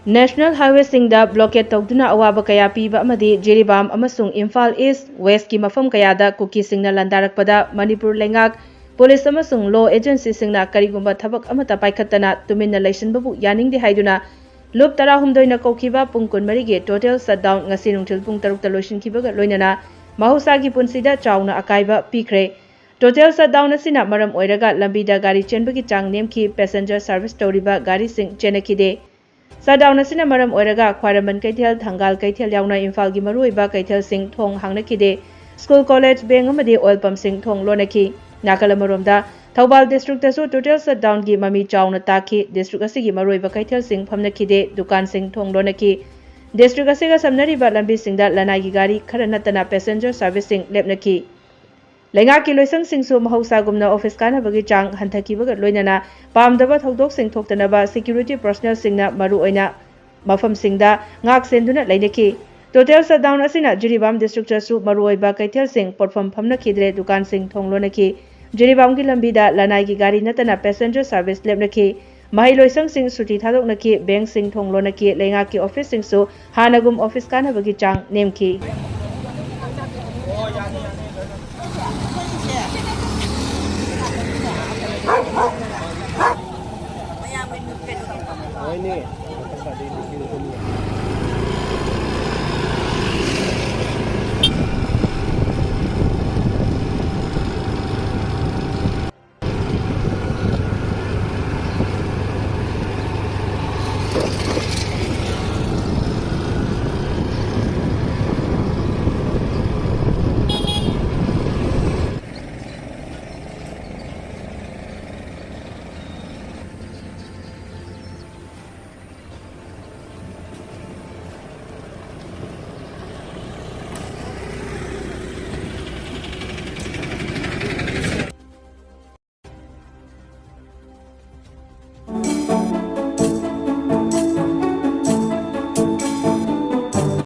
National Highway-singda blockade tawduna awaba kaya piba amadi Jiribam amasung Imphal East West ki mafam kayada kuki-singna landarakpada Manipur lengak police amasung law agency singna karigumba thabak amata paikhatana tuminna laisinbabu yaningdi haiduna loop 16 na kaukiba pung 12 ge total shutdown ngasi nungthil pung 6 ta loisinkibaga loinana Mahousagi Punsida Chaona Akaiba Pikhre total shutdown asina maram oiraga lambida gari chenbagi chang nemki passenger service tawriba gari sing chenakide Shutdown asina maram oiraga Khwaraman Kaithel Thangal Kaithel yauna Imphal gi maruiba Kaithel sing thong hangnakide school college bank amadi oil pump sing thong lonaki nakalamaromda Thawbal district tasu total shutdown gi mami chauna taki district asigi maruiba Kaithel sing phamnakide dukan sing thong lonaki district asiga samnariba lambi singda lanai gi gari khara natana passenger servicing lepnaki Lenga ki loisang singsu Mahousagumna office kana bagi chang hantakibaga loinana pamdaba thodok sing thoktanaba security personnel singna maru oina mafam singda ngak senduna lainaki total shutdown asina Jiribam district tasu maru oiba Kaithel sing porfam phamna khidre dukan sing thonglonaki Jiribam gi lambida lanai gi gari natana passenger service lepnaki Mahi loisang sing suti thadoknaki bank sing thonglonaki lenga ki office singsu hanagum office kana bagi chang nemki